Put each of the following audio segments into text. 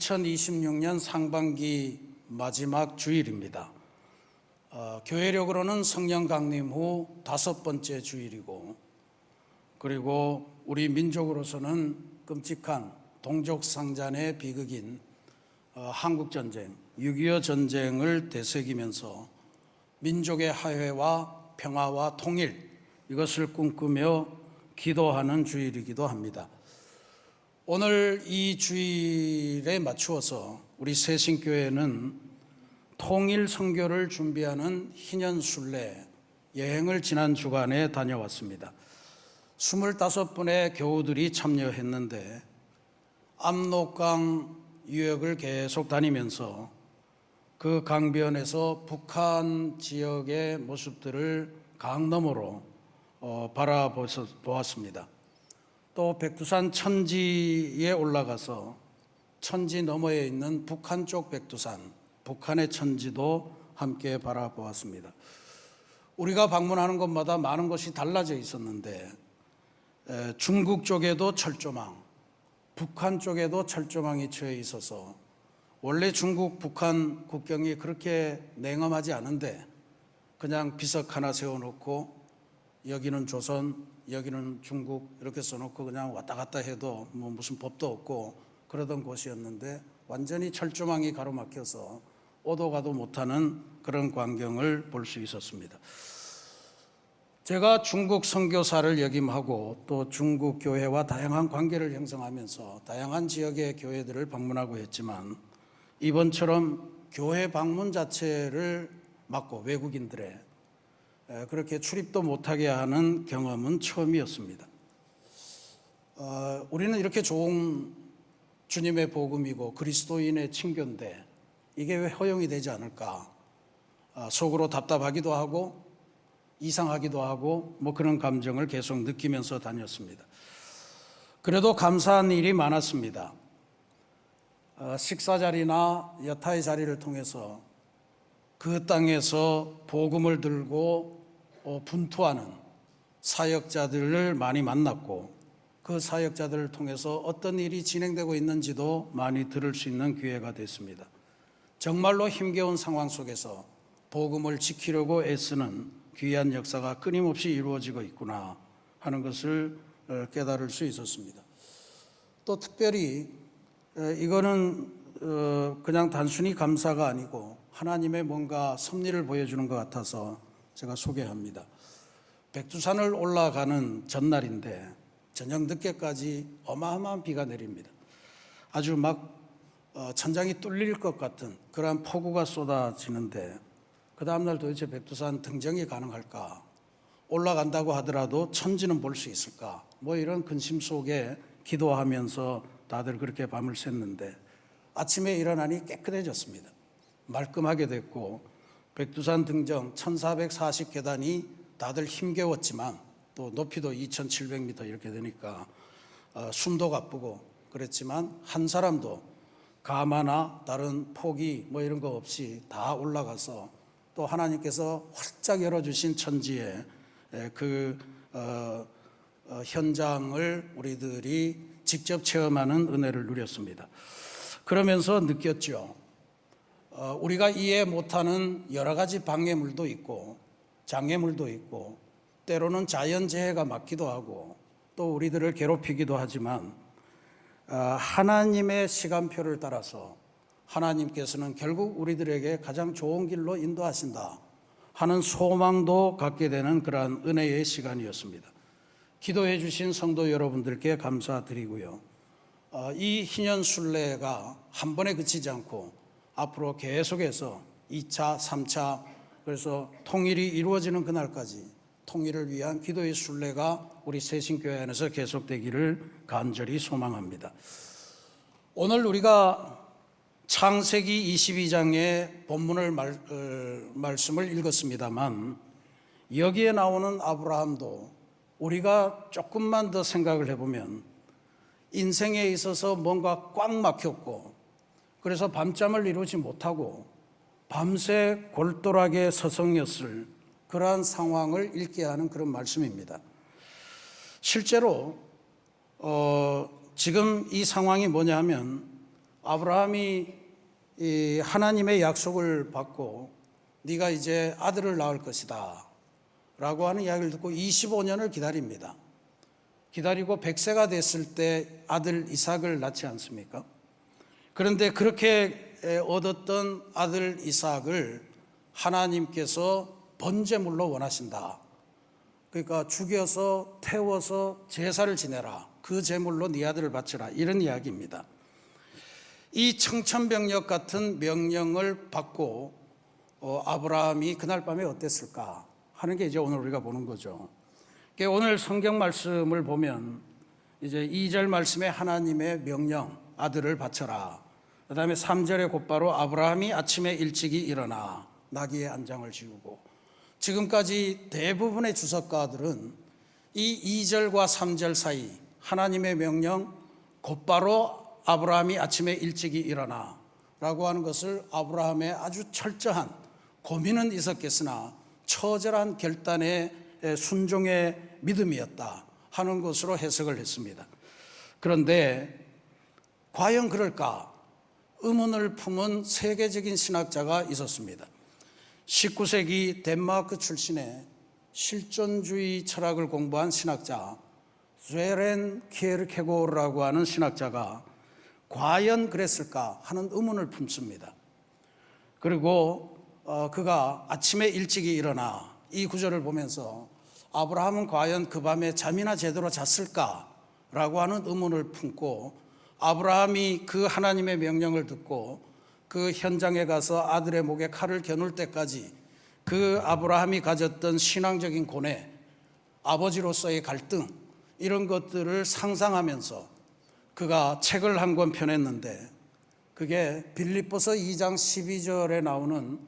2026년 상반기 마지막 주일입니다. 교회력으로는 성령 강림 후 5번째 주일이고, 그리고 우리 민족으로서는 끔찍한 동족상잔의 비극인 한국전쟁, 6.25 전쟁을 되새기면서 민족의 화해와 평화와 통일, 이것을 꿈꾸며 기도하는 주일이기도 합니다. 오늘 이 주일에 맞추어서 우리 새신교회는 통일 선교를 준비하는 희년순례 여행을 지난 주간에 다녀왔습니다. 25분의 교우들이 참여했는데 압록강 유역을 계속 다니면서 그 강변에서 북한 지역의 모습들을 강 너머로 바라보았습니다. 또 백두산 천지에 올라가서 천지 너머에 있는 북한 쪽 백두산, 북한의 천지도 함께 바라보았습니다. 우리가 방문하는 곳마다 많은 것이 달라져 있었는데 중국 쪽에도 철조망, 북한 쪽에도 철조망이 처해 있어서 원래 중국 북한 국경이 그렇게 냉엄하지 않은데 그냥 비석 하나 세워놓고 여기는 조선, 여기는 중국 이렇게 써놓고 그냥 왔다 갔다 해도 뭐 무슨 법도 없고 그러던 곳이었는데 완전히 철조망이 가로막혀서 오도 가도 못하는 그런 광경을 볼 수 있었습니다. 제가 중국 선교사를 역임하고 또 중국 교회와 다양한 관계를 형성하면서 다양한 지역의 교회들을 방문하고 했지만 이번처럼 교회 방문 자체를 막고 외국인들의 그렇게 출입도 못하게 하는 경험은 처음이었습니다. 우리는 이렇게 좋은 주님의 복음이고 그리스도인의 친교인데 이게 왜 허용이 되지 않을까? 속으로 답답하기도 하고 이상하기도 하고 뭐 그런 감정을 계속 느끼면서 다녔습니다. 그래도 감사한 일이 많았습니다. 식사 자리나 여타의 자리를 통해서 그 땅에서 복음을 들고 분투하는 사역자들을 많이 만났고 그 사역자들을 통해서 어떤 일이 진행되고 있는지도 많이 들을 수 있는 기회가 됐습니다. 정말로 힘겨운 상황 속에서 복음을 지키려고 애쓰는 귀한 역사가 끊임없이 이루어지고 있구나 하는 것을 깨달을 수 있었습니다. 또 특별히 이거는 그냥 단순히 감사가 아니고 하나님의 뭔가 섭리를 보여주는 것 같아서 제가 소개합니다. 백두산을 올라가는 전날인데 저녁 늦게까지 어마어마한 비가 내립니다. 아주 막 천장이 뚫릴 것 같은 그러한 폭우가 쏟아지는데 그 다음날 도대체 백두산 등정이 가능할까? 올라간다고 하더라도 천지는 볼 수 있을까? 뭐 이런 근심 속에 기도하면서 다들 그렇게 밤을 샜는데 아침에 일어나니 깨끗해졌습니다. 말끔하게 됐고 백두산 등정 1440계단이 다들 힘겨웠지만 또 높이도 2700m 이렇게 되니까 숨도 가쁘고 그랬지만 한 사람도 가마나 다른 포기 뭐 이런 거 없이 다 올라가서 또 하나님께서 활짝 열어주신 천지에 그 현장을 우리들이 직접 체험하는 은혜를 누렸습니다. 그러면서 느꼈죠. 우리가 이해 못하는 여러 가지 방해물도 있고 장애물도 있고 때로는 자연재해가 맞기도 하고 또 우리들을 괴롭히기도 하지만 하나님의 시간표를 따라서 하나님께서는 결국 우리들에게 가장 좋은 길로 인도하신다 하는 소망도 갖게 되는 그러한 은혜의 시간이었습니다. 기도해 주신 성도 여러분들께 감사드리고요. 이 희년순례가 한 번에 그치지 않고 앞으로 계속해서 2차, 3차 그래서 통일이 이루어지는 그날까지 통일을 위한 기도의 순례가 우리 새신교회 안에서 계속되기를 간절히 소망합니다. 오늘 우리가 창세기 22장의 본문을 말씀을 읽었습니다만 여기에 나오는 아브라함도 우리가 조금만 더 생각을 해보면 인생에 있어서 뭔가 꽉 막혔고 그래서 밤잠을 이루지 못하고 밤새 골똘하게 서성였을 그러한 상황을 읽게 하는 그런 말씀입니다. 실제로 지금 이 상황이 뭐냐 하면 아브라함이 이 하나님의 약속을 받고 네가 이제 아들을 낳을 것이다 라고 하는 이야기를 듣고 25년을 기다립니다. 기다리고 100세가 됐을 때 아들 이삭을 낳지 않습니까? 그런데 그렇게 얻었던 아들 이삭을 하나님께서 번제물로 원하신다. 그러니까 죽여서 태워서 제사를 지내라. 그 제물로 네 아들을 바쳐라. 이런 이야기입니다. 이 청천벽력 같은 명령을 받고 아브라함이 그날 밤에 어땠을까 하는 게 이제 오늘 우리가 보는 거죠. 오늘 성경 말씀을 보면 이제 2절 말씀에 하나님의 명령, 아들을 바쳐라. 그 다음에 3절에 곧바로 아브라함이 아침에 일찍이 일어나 나귀의 안장을 지우고, 지금까지 대부분의 주석가들은 이 2절과 3절 사이 하나님의 명령 곧바로 아브라함이 아침에 일찍이 일어나 라고 하는 것을 아브라함의 아주 철저한 고민은 있었겠으나 처절한 결단의 순종의 믿음이었다 하는 것으로 해석을 했습니다. 그런데 과연 그럴까? 의문을 품은 세계적인 신학자가 있었습니다. 19세기 덴마크 출신의 실존주의 철학을 공부한 신학자 쇠렌 키에르케고르라고 하는 신학자가 과연 그랬을까 하는 의문을 품습니다. 그리고 그가 아침에 일찍이 일어나 이 구절을 보면서 아브라함은 과연 그 밤에 잠이나 제대로 잤을까라고 하는 의문을 품고, 아브라함이 그 하나님의 명령을 듣고 그 현장에 가서 아들의 목에 칼을 겨눌 때까지 그 아브라함이 가졌던 신앙적인 고뇌, 아버지로서의 갈등, 이런 것들을 상상하면서 그가 책을 한 권 펴냈는데, 그게 빌립보서 2장 12절에 나오는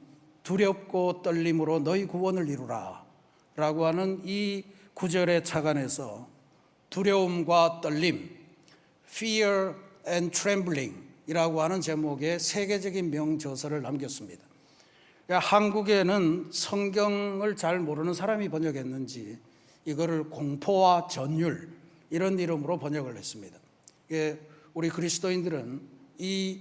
두렵고 떨림으로 너희 구원을 이루라 라고 하는 이 구절에 착안해서 두려움과 떨림, Fear and Trembling 이라고 하는 제목의 세계적인 명저서를 남겼습니다. 한국에는 성경을 잘 모르는 사람이 번역했는지 이거를 공포와 전율 이런 이름으로 번역을 했습니다. 우리 그리스도인들은 이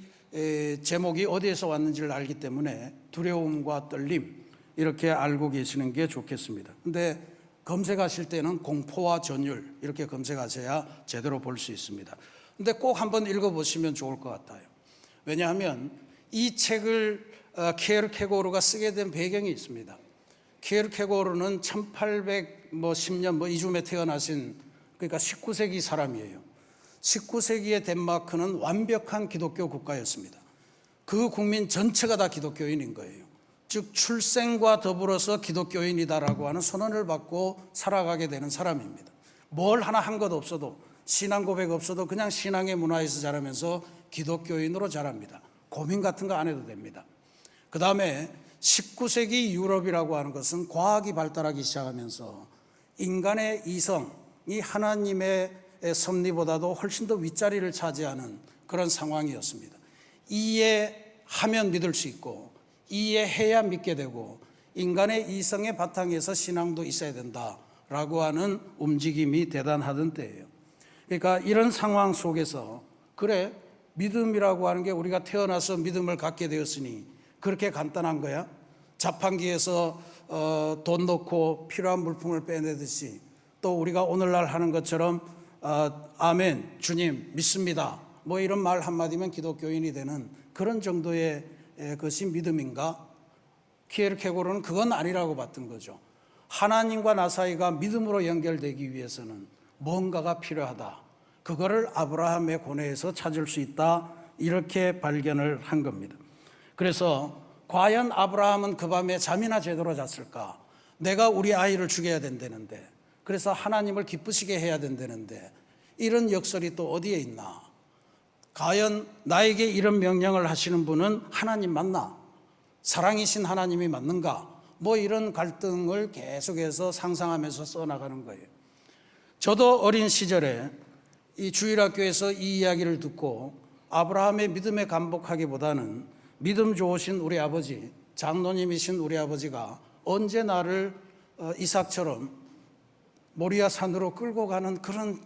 제목이 어디에서 왔는지를 알기 때문에 두려움과 떨림 이렇게 알고 계시는 게 좋겠습니다. 근데 검색하실 때는 공포와 전율 이렇게 검색하셔야 제대로 볼 수 있습니다. 근데 꼭 한번 읽어보시면 좋을 것 같아요. 왜냐하면 이 책을 키에르케고르가 쓰게 된 배경이 있습니다. 키에르케고르는 1810년 이쯤에 태어나신, 그러니까 19세기 사람이에요. 19세기의 덴마크는 완벽한 기독교 국가였습니다. 그 국민 전체가 다 기독교인인 거예요. 즉 출생과 더불어서 기독교인이다라고 하는 선언을 받고 살아가게 되는 사람입니다. 뭘 하나 한 것 없어도, 신앙 고백 없어도 그냥 신앙의 문화에서 자라면서 기독교인으로 자랍니다. 고민 같은 거 안 해도 됩니다. 그 다음에 19세기 유럽이라고 하는 것은 과학이 발달하기 시작하면서 인간의 이성이 하나님의 섭리보다도 훨씬 더 윗자리를 차지하는 그런 상황이었습니다. 이해하면 믿을 수 있고 이해해야 믿게 되고 인간의 이성의 바탕에서 신앙도 있어야 된다라고 하는 움직임이 대단하던 때예요. 그러니까 이런 상황 속에서 그래, 믿음이라고 하는 게 우리가 태어나서 믿음을 갖게 되었으니 그렇게 간단한 거야? 자판기에서 돈 넣고 필요한 물품을 빼내듯이 또 우리가 오늘날 하는 것처럼 아멘, 주님 믿습니다, 뭐 이런 말 한마디면 기독교인이 되는 그런 정도의 것이 믿음인가? 키에르케고르는 그건 아니라고 봤던 거죠. 하나님과 나 사이가 믿음으로 연결되기 위해서는 뭔가가 필요하다. 그거를 아브라함의 고뇌에서 찾을 수 있다. 이렇게 발견을 한 겁니다. 그래서 과연 아브라함은 그 밤에 잠이나 제대로 잤을까? 내가 우리 아이를 죽여야 된다는데, 그래서 하나님을 기쁘시게 해야 된다는데 이런 역설이 또 어디에 있나? 과연 나에게 이런 명령을 하시는 분은 하나님 맞나? 사랑이신 하나님이 맞는가? 뭐 이런 갈등을 계속해서 상상하면서 써나가는 거예요. 저도 어린 시절에 이 주일학교에서 이 이야기를 듣고 아브라함의 믿음에 감복하기보다는 믿음 좋으신 우리 아버지, 장로님이신 우리 아버지가 언제 나를 이삭처럼 모리아 산으로 끌고 가는 그런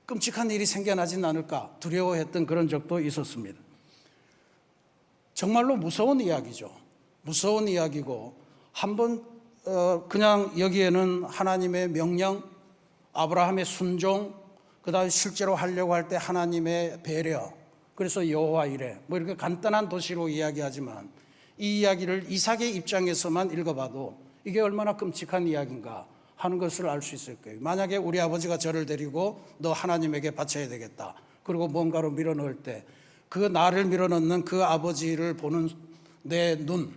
끔찍한 일이 생겨나진 않을까 두려워했던 그런 적도 있었습니다. 정말로 무서운 이야기죠. 무서운 이야기고 한번 그냥 여기에는 하나님의 명령, 아브라함의 순종, 그다음에 실제로 하려고 할 때 하나님의 배려, 그래서 여호와 이레 뭐 이렇게 간단한 도시로 이야기하지만 이 이야기를 이삭의 입장에서만 읽어봐도 이게 얼마나 끔찍한 이야기인가 하는 것을 알 수 있을 거예요. 만약에 우리 아버지가 저를 데리고 너 하나님에게 바쳐야 되겠다, 그리고 뭔가로 밀어넣을 때 그 나를 밀어넣는 그 아버지를 보는 내 눈,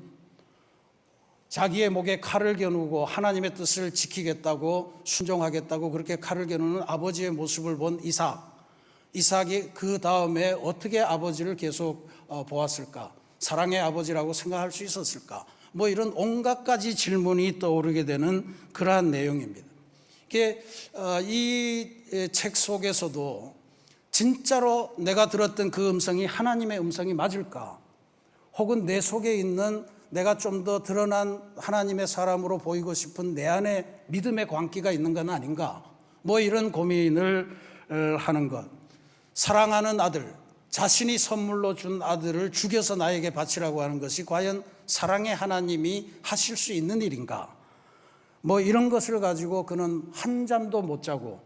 자기의 목에 칼을 겨누고 하나님의 뜻을 지키겠다고 순종하겠다고 그렇게 칼을 겨누는 아버지의 모습을 본 이삭이 그 다음에 어떻게 아버지를 계속 보았을까, 사랑의 아버지라고 생각할 수 있었을까, 뭐 이런 온갖 가지 질문이 떠오르게 되는 그러한 내용입니다. 이 책 속에서도 진짜로 내가 들었던 그 음성이 하나님의 음성이 맞을까, 혹은 내 속에 있는 내가 좀 더 드러난 하나님의 사람으로 보이고 싶은 내 안에 믿음의 광기가 있는 건 아닌가, 뭐 이런 고민을 하는 것. 사랑하는 아들, 자신이 선물로 준 아들을 죽여서 나에게 바치라고 하는 것이 과연 사랑의 하나님이 하실 수 있는 일인가, 뭐 이런 것을 가지고 그는 한 잠도 못 자고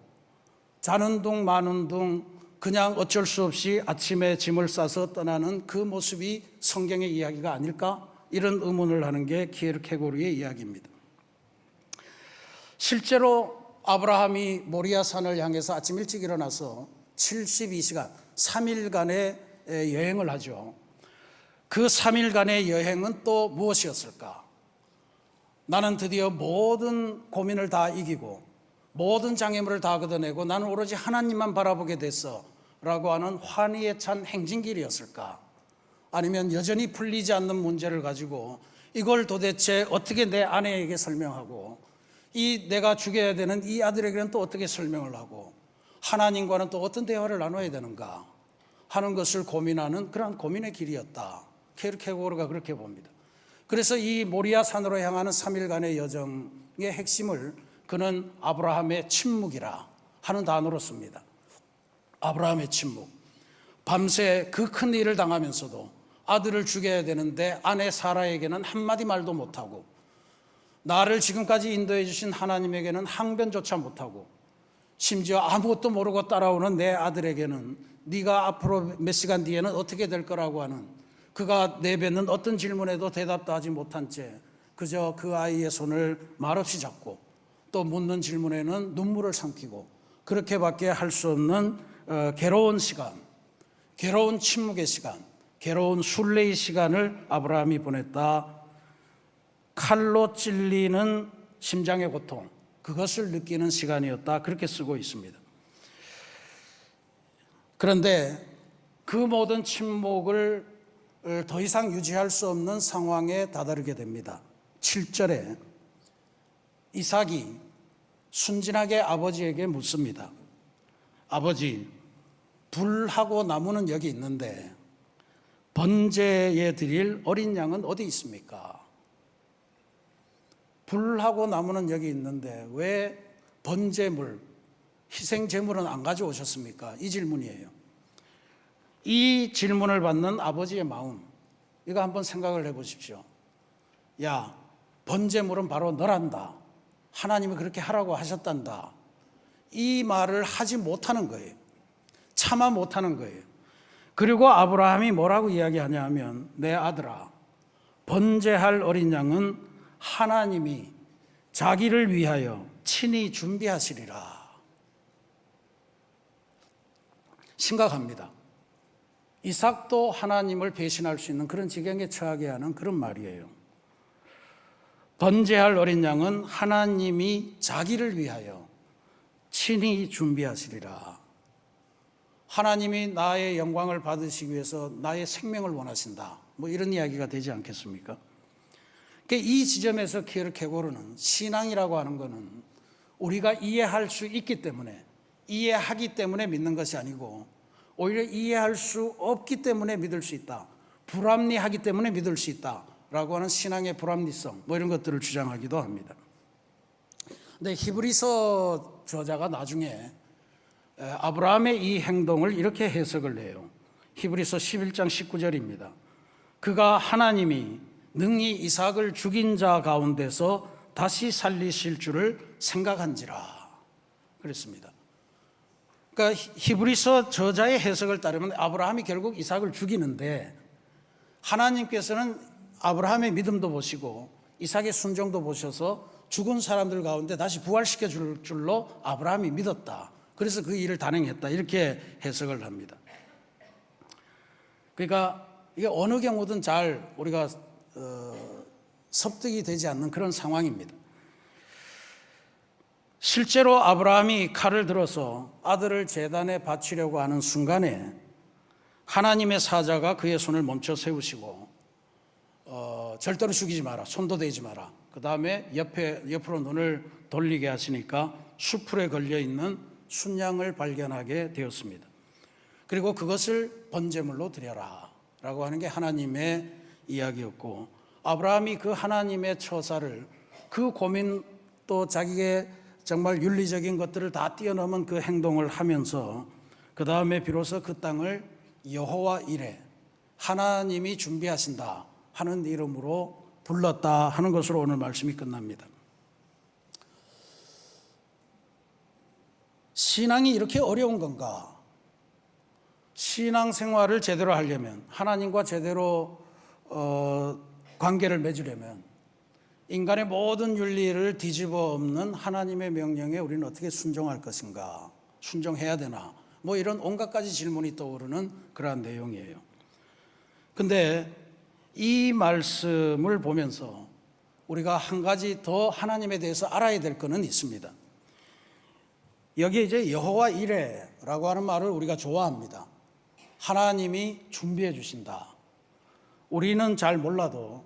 자는 둥 마는 둥 그냥 어쩔 수 없이 아침에 짐을 싸서 떠나는 그 모습이 성경의 이야기가 아닐까, 이런 의문을 하는 게 키에르케고르의 이야기입니다. 실제로 아브라함이 모리아산을 향해서 아침 일찍 일어나서 72시간 3일간의 여행을 하죠. 그 3일간의 여행은 또 무엇이었을까? 나는 드디어 모든 고민을 다 이기고 모든 장애물을 다 걷어내고 나는 오로지 하나님만 바라보게 됐어 라고 하는 환희에 찬 행진길이었을까? 아니면 여전히 풀리지 않는 문제를 가지고 이걸 도대체 어떻게 내 아내에게 설명하고 이 내가 죽여야 되는 이 아들에게는 또 어떻게 설명을 하고 하나님과는 또 어떤 대화를 나눠야 되는가 하는 것을 고민하는 그런 고민의 길이었다. 키에르케고르가 그렇게 봅니다. 그래서 이 모리아 산으로 향하는 3일간의 여정의 핵심을 그는 아브라함의 침묵이라 하는 단어로 씁니다. 아브라함의 침묵. 밤새 그 큰 일을 당하면서도 아들을 죽여야 되는데 아내 사라에게는 한마디 말도 못하고 나를 지금까지 인도해 주신 하나님에게는 항변조차 못하고 심지어 아무것도 모르고 따라오는 내 아들에게는 네가 앞으로 몇 시간 뒤에는 어떻게 될 거라고 하는, 그가 내뱉는 어떤 질문에도 대답도 하지 못한 채 그저 그 아이의 손을 말없이 잡고 또 묻는 질문에는 눈물을 삼키고 그렇게밖에 할 수 없는 괴로운 시간, 괴로운 침묵의 시간, 괴로운 순례의 시간을 아브라함이 보냈다. 칼로 찔리는 심장의 고통, 그것을 느끼는 시간이었다. 그렇게 쓰고 있습니다. 그런데 그 모든 침묵을 더 이상 유지할 수 없는 상황에 다다르게 됩니다. 7절에 이삭이 순진하게 아버지에게 묻습니다. 아버지, 불하고 나무는 여기 있는데 번제에 드릴 어린 양은 어디 있습니까? 불하고 나무는 여기 있는데 왜 번제물, 희생제물은 안 가져오셨습니까? 이 질문이에요. 이 질문을 받는 아버지의 마음, 이거 한번 생각을 해보십시오. 야, 번제물은 바로 너란다. 하나님이 그렇게 하라고 하셨단다. 이 말을 하지 못하는 거예요. 차마 못하는 거예요. 그리고 아브라함이 뭐라고 이야기하냐 하면, 내 아들아, 번제할 어린 양은 하나님이 자기를 위하여 친히 준비하시리라. 심각합니다. 이삭도 하나님을 배신할 수 있는 그런 지경에 처하게 하는 그런 말이에요. 번제할 어린 양은 하나님이 자기를 위하여 친히 준비하시리라. 하나님이 나의 영광을 받으시기 위해서 나의 생명을 원하신다. 뭐 이런 이야기가 되지 않겠습니까? 이 지점에서 키에르케고르는 신앙이라고 하는 것은 우리가 이해할 수 있기 때문에, 이해하기 때문에 믿는 것이 아니고 오히려 이해할 수 없기 때문에 믿을 수 있다, 불합리하기 때문에 믿을 수 있다라고 하는 신앙의 불합리성, 뭐 이런 것들을 주장하기도 합니다. 근데 히브리서 저자가 나중에 아브라함의 이 행동을 이렇게 해석을 해요. 히브리서 11장 19절입니다. 그가 하나님이 능히 이삭을 죽인 자 가운데서 다시 살리실 줄을 생각한지라 그랬습니다. 그러니까 히브리서 저자의 해석을 따르면 아브라함이 결국 이삭을 죽이는데 하나님께서는 아브라함의 믿음도 보시고 이삭의 순종도 보셔서 죽은 사람들 가운데 다시 부활시켜 줄 줄로 아브라함이 믿었다. 그래서 그 일을 단행했다. 이렇게 해석을 합니다. 그러니까 이게 어느 경우든 잘 우리가 섭득이 되지 않는 그런 상황입니다. 실제로 아브라함이 칼을 들어서 아들을 제단에 바치려고 하는 순간에 하나님의 사자가 그의 손을 멈춰 세우시고 절대로 죽이지 마라, 손도 대지 마라. 그 다음에 옆으로 눈을 돌리게 하시니까 수풀에 걸려있는 순양을 발견하게 되었습니다. 그리고 그것을 번제물로 드려라 라고 하는 게 하나님의 이야기였고, 아브라함이 그 하나님의 처사를, 그 고민, 또 자기의 정말 윤리적인 것들을 다 뛰어넘은 그 행동을 하면서 그 다음에 비로소 그 땅을 여호와 이레, 하나님이 준비하신다 하는 이름으로 불렀다 하는 것으로 오늘 말씀이 끝납니다. 신앙이 이렇게 어려운 건가? 신앙생활을 제대로 하려면, 하나님과 제대로 관계를 맺으려면 인간의 모든 윤리를 뒤집어 엎는 하나님의 명령에 우리는 어떻게 순종할 것인가? 순종해야 되나? 뭐 이런 온갖 가지 질문이 떠오르는 그러한 내용이에요. 근데 이 말씀을 보면서 우리가 한 가지 더 하나님에 대해서 알아야 될 것은 있습니다. 여기에 이제 여호와 이레라고 하는 말을 우리가 좋아합니다. 하나님이 준비해 주신다. 우리는 잘 몰라도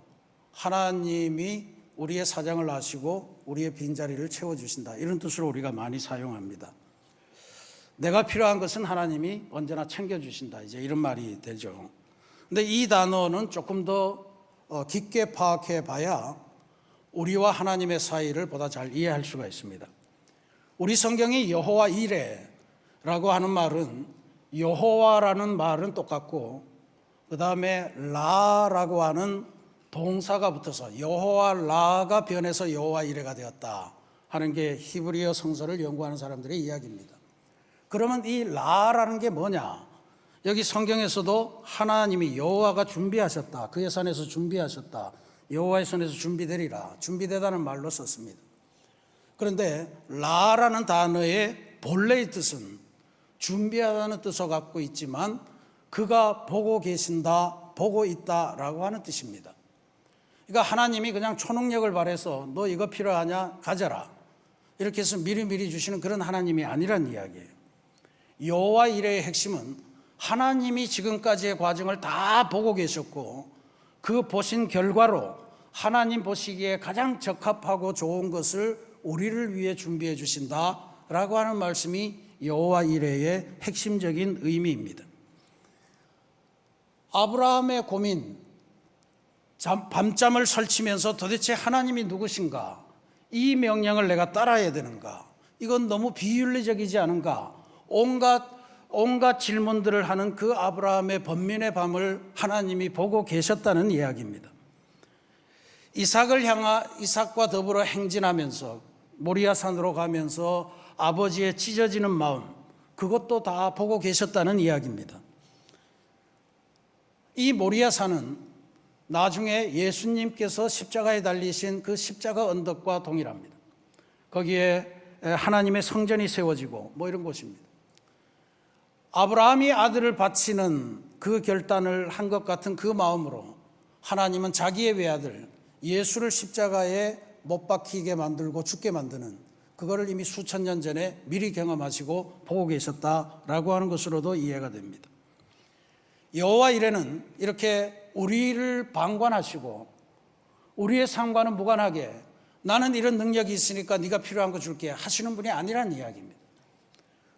하나님이 우리의 사정을 아시고 우리의 빈자리를 채워주신다, 이런 뜻으로 우리가 많이 사용합니다. 내가 필요한 것은 하나님이 언제나 챙겨주신다, 이제 이런 말이 되죠. 근데 이 단어는 조금 더 깊게 파악해 봐야 우리와 하나님의 사이를 보다 잘 이해할 수가 있습니다. 우리 성경이 여호와 이레라고 하는 말은, 여호와라는 말은 똑같고 그 다음에 라라고 하는 동사가 붙어서 여호와 라가 변해서 여호와 이레가 되었다 하는 게 히브리어 성서를 연구하는 사람들의 이야기입니다. 그러면 이 라라는 게 뭐냐? 여기 성경에서도 하나님이 여호와가 준비하셨다, 그의 손에서 준비하셨다, 여호와의 손에서 준비되리라, 준비되다는 말로 썼습니다. 그런데 라라는 단어의 본래의 뜻은 준비하다는 뜻을 갖고 있지만 그가 보고 계신다, 보고 있다라고 하는 뜻입니다. 그러니까 하나님이 그냥 초능력을 발해서 너 이거 필요하냐? 가져라, 이렇게 해서 미리미리 주시는 그런 하나님이 아니란 이야기예요. 여호와 이레의 핵심은 하나님이 지금까지의 과정을 다 보고 계셨고 그 보신 결과로 하나님 보시기에 가장 적합하고 좋은 것을 우리를 위해 준비해 주신다라고 하는 말씀이 여호와 이레의 핵심적인 의미입니다. 아브라함의 고민, 밤잠을 설치면서 도대체 하나님이 누구신가? 이 명령을 내가 따라야 되는가? 이건 너무 비윤리적이지 않은가? 온갖 질문들을 하는 그 아브라함의 번민의 밤을 하나님이 보고 계셨다는 이야기입니다. 이삭과 더불어 행진하면서 모리아산으로 가면서 아버지의 찢어지는 마음, 그것도 다 보고 계셨다는 이야기입니다. 이 모리아산은 나중에 예수님께서 십자가에 달리신 그 십자가 언덕과 동일합니다. 거기에 하나님의 성전이 세워지고 뭐 이런 곳입니다. 아브라함이 아들을 바치는 그 결단을 한 것 같은 그 마음으로 하나님은 자기의 외아들 예수를 십자가에 못 박히게 만들고 죽게 만드는 그거를 이미 수천 년 전에 미리 경험하시고 보고 계셨다라고 하는 것으로도 이해가 됩니다. 여호와 이레는 이렇게 우리를 방관하시고 우리의 삶과는 무관하게 나는 이런 능력이 있으니까 네가 필요한 거 줄게 하시는 분이 아니라는 이야기입니다.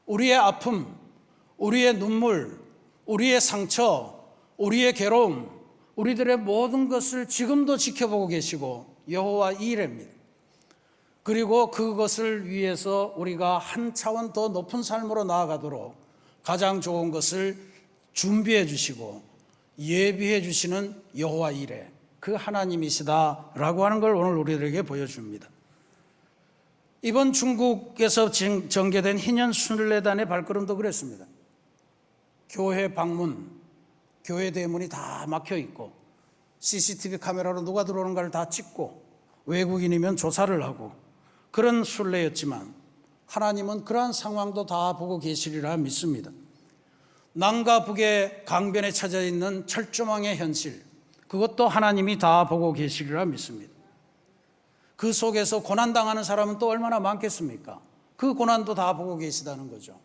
우리의 아픔, 우리의 눈물, 우리의 상처, 우리의 괴로움, 우리들의 모든 것을 지금도 지켜보고 계시고 여호와 이레입니다. 그리고 그것을 위해서 우리가 한 차원 더 높은 삶으로 나아가도록 가장 좋은 것을 준비해 주시고 예비해 주시는 여호와 이레, 그 하나님이시다라고 하는 걸 오늘 우리들에게 보여줍니다. 이번 중국에서 전개된 희년 순례단의 발걸음도 그랬습니다. 교회 방문, 교회 대문이 다 막혀 있고 CCTV 카메라로 누가 들어오는가를 다 찍고 외국인이면 조사를 하고 그런 순례였지만 하나님은 그러한 상황도 다 보고 계시리라 믿습니다. 남과 북의 강변에 찾아 있는 철조망의 현실, 그것도 하나님이 다 보고 계시리라 믿습니다. 그 속에서 고난당하는 사람은 또 얼마나 많겠습니까? 그 고난도 다 보고 계시다는 거죠.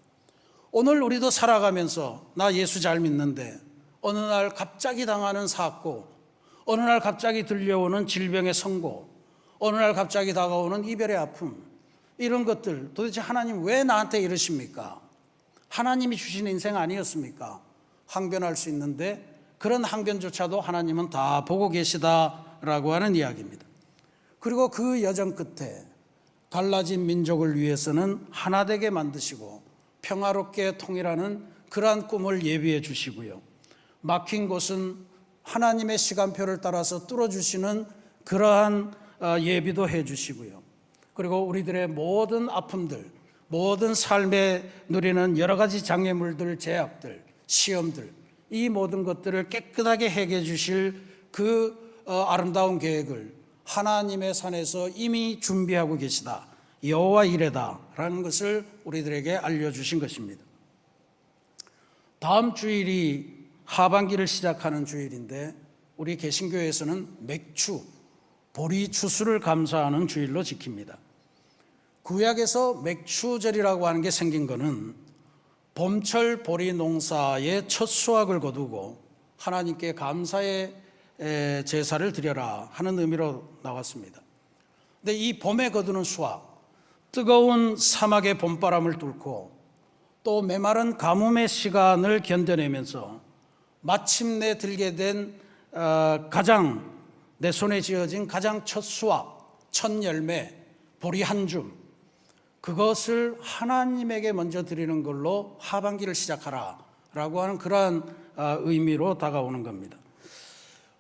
오늘 우리도 살아가면서 나 예수 잘 믿는데 어느 날 갑자기 당하는 사고, 어느 날 갑자기 들려오는 질병의 선고, 어느 날 갑자기 다가오는 이별의 아픔, 이런 것들 도대체 하나님 왜 나한테 이러십니까? 하나님이 주신 인생 아니었습니까? 항변할 수 있는데 그런 항변조차도 하나님은 다 보고 계시다라고 하는 이야기입니다. 그리고 그 여정 끝에 갈라진 민족을 위해서는 하나 되게 만드시고 평화롭게 통일하는 그러한 꿈을 예비해 주시고요. 막힌 곳은 하나님의 시간표를 따라서 뚫어주시는 그러한 예비도 해 주시고요. 그리고 우리들의 모든 아픔들, 모든 삶에 누리는 여러 가지 장애물들, 제약들, 시험들, 이 모든 것들을 깨끗하게 해결해 주실 그 아름다운 계획을 하나님의 산에서 이미 준비하고 계시다, 여호와 이레다라는 것을 우리들에게 알려주신 것입니다. 다음 주일이 하반기를 시작하는 주일인데 우리 개신교에서는 맥추, 보리 추수를 감사하는 주일로 지킵니다. 구약에서 맥추절이라고 하는 게 생긴 것은 봄철 보리 농사의 첫 수확을 거두고 하나님께 감사의 제사를 드려라 하는 의미로 나왔습니다. 근데 이 봄에 거두는 수확, 뜨거운 사막의 봄바람을 뚫고 또 메마른 가뭄의 시간을 견뎌내면서 마침내 들게 된 가장 내 손에 쥐어진 가장 첫 수확, 첫 열매, 보리 한 줌, 그것을 하나님에게 먼저 드리는 걸로 하반기를 시작하라라고 하는 그러한 의미로 다가오는 겁니다.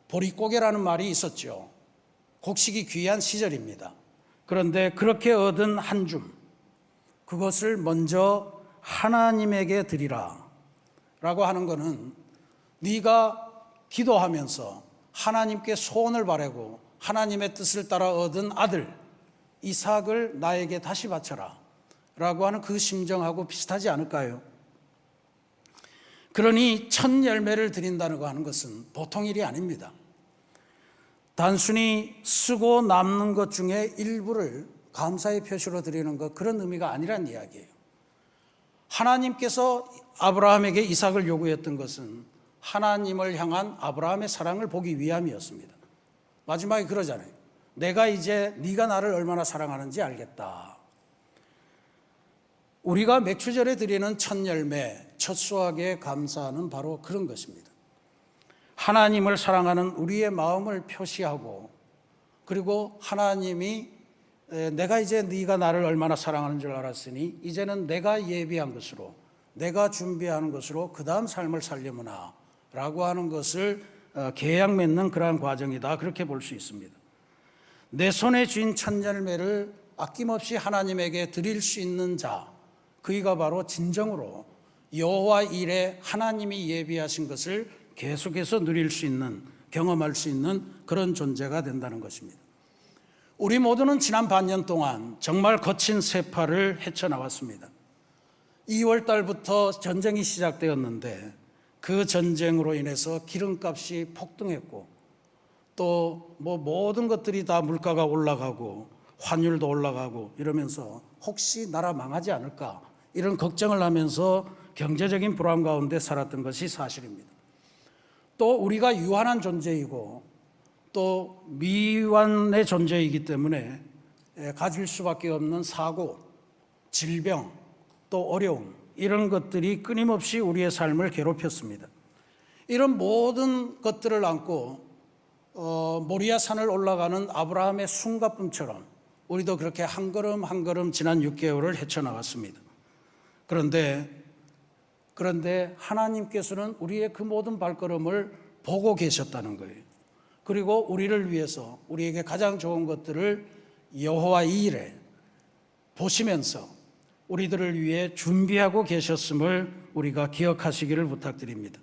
보릿고개라는 말이 있었죠. 곡식이 귀한 시절입니다. 그런데 그렇게 얻은 한 줌, 그것을 먼저 하나님에게 드리라 라고 하는 것은 네가 기도하면서 하나님께 소원을 바라고 하나님의 뜻을 따라 얻은 아들 이삭을 나에게 다시 바쳐라 라고 하는 그 심정하고 비슷하지 않을까요? 그러니 첫 열매를 드린다는 거 하는 것은 보통 일이 아닙니다. 단순히 쓰고 남는 것 중에 일부를 감사의 표시로 드리는 것, 그런 의미가 아니란 이야기예요. 하나님께서 아브라함에게 이삭을 요구했던 것은 하나님을 향한 아브라함의 사랑을 보기 위함이었습니다. 마지막에 그러잖아요. 내가 이제 네가 나를 얼마나 사랑하는지 알겠다. 우리가 맥추절에 드리는 첫 열매, 첫 수확에 감사하는 바로 그런 것입니다. 하나님을 사랑하는 우리의 마음을 표시하고, 그리고 하나님이 내가 이제 네가 나를 얼마나 사랑하는 줄 알았으니 이제는 내가 예비한 것으로, 내가 준비하는 것으로 그 다음 삶을 살려무나 라고 하는 것을 계약 맺는 그러한 과정이다, 그렇게 볼 수 있습니다. 내 손에 쥔 첫 열매를 아낌없이 하나님에게 드릴 수 있는 자, 그이가 바로 진정으로 여호와 이레, 하나님이 예비하신 것을 계속해서 누릴 수 있는, 경험할 수 있는 그런 존재가 된다는 것입니다. 우리 모두는 지난 반년 동안 정말 거친 세파를 헤쳐나왔습니다. 2월 달부터 전쟁이 시작되었는데 그 전쟁으로 인해서 기름값이 폭등했고 또 모든 것들이 다 물가가 올라가고 환율도 올라가고 이러면서 혹시 나라 망하지 않을까 이런 걱정을 하면서 경제적인 불안 가운데 살았던 것이 사실입니다. 또 우리가 유한한 존재이고 또 미완의 존재이기 때문에 가질 수밖에 없는 사고, 질병, 또 어려움, 이런 것들이 끊임없이 우리의 삶을 괴롭혔습니다. 이런 모든 것들을 안고 모리아 산을 올라가는 아브라함의 숨가쁨처럼 우리도 그렇게 한 걸음 한 걸음 지난 6개월을 헤쳐나갔습니다. 그런데 하나님께서는 우리의 그 모든 발걸음을 보고 계셨다는 거예요. 그리고 우리를 위해서 우리에게 가장 좋은 것들을 여호와 이레 보시면서 우리들을 위해 준비하고 계셨음을 우리가 기억하시기를 부탁드립니다.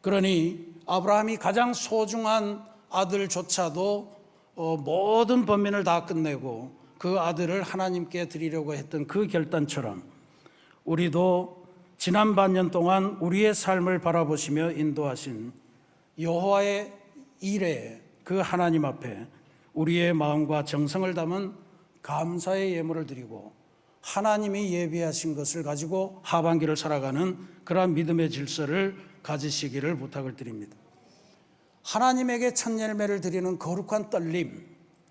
그러니 아브라함이 가장 소중한 아들조차도 모든 번민을 다 끝내고 그 아들을 하나님께 드리려고 했던 그 결단처럼 우리도 지난 반년 동안 우리의 삶을 바라보시며 인도하신 여호와의 이레 그 하나님 앞에 우리의 마음과 정성을 담은 감사의 예물을 드리고 하나님이 예비하신 것을 가지고 하반기를 살아가는 그러한 믿음의 질서를 가지시기를 부탁을 드립니다. 하나님에게 첫 열매를 드리는 거룩한 떨림,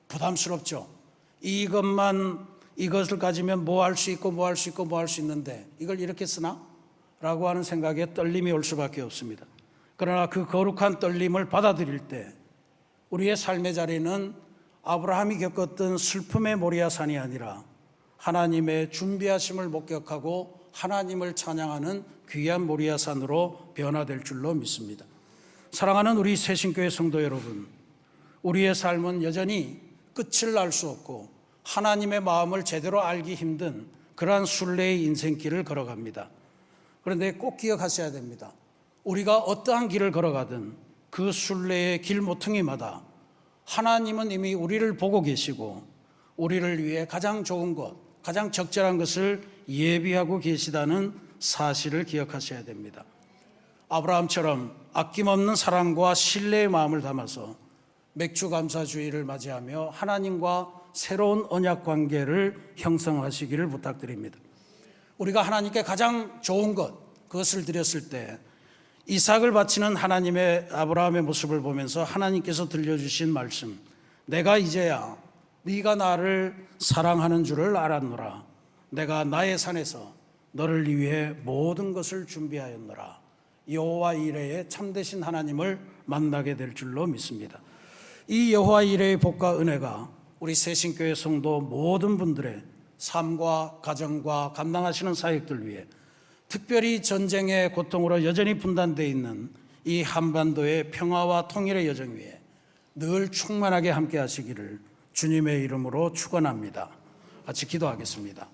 부담스럽죠. 이것을 가지면 뭐 할 수 있고 뭐 할 수 있고 뭐 할 수 있는데 이걸 이렇게 쓰나? 라고 하는 생각에 떨림이 올 수밖에 없습니다. 그러나 그 거룩한 떨림을 받아들일 때 우리의 삶의 자리는 아브라함이 겪었던 슬픔의 모리아산이 아니라 하나님의 준비하심을 목격하고 하나님을 찬양하는 귀한 모리아산으로 변화될 줄로 믿습니다. 사랑하는 우리 새신교회 성도 여러분, 우리의 삶은 여전히 끝을 알 수 없고 하나님의 마음을 제대로 알기 힘든 그러한 순례의 인생길을 걸어갑니다. 그런데 꼭 기억하셔야 됩니다. 우리가 어떠한 길을 걸어가든 그 순례의 길 모퉁이마다 하나님은 이미 우리를 보고 계시고 우리를 위해 가장 좋은 것, 가장 적절한 것을 예비하고 계시다는 사실을 기억하셔야 됩니다. 아브라함처럼 아낌없는 사랑과 신뢰의 마음을 담아서 맥주 감사주의를 맞이하며 하나님과 새로운 언약 관계를 형성하시기를 부탁드립니다. 우리가 하나님께 가장 좋은 것, 그것을 드렸을 때 이삭을 바치는 하나님의 아브라함의 모습을 보면서 하나님께서 들려주신 말씀, 내가 이제야 네가 나를 사랑하는 줄을 알았노라. 내가 나의 산에서 너를 위해 모든 것을 준비하였노라. 여호와 이레의 참되신 하나님을 만나게 될 줄로 믿습니다. 이 여호와 이레의 복과 은혜가 우리 새신교회 성도 모든 분들의 삶과 가정과 감당하시는 사역들 위해 특별히 전쟁의 고통으로 여전히 분단되어 있는 이 한반도의 평화와 통일의 여정 위에 늘 충만하게 함께 하시기를 주님의 이름으로 축원합니다. 같이 기도하겠습니다.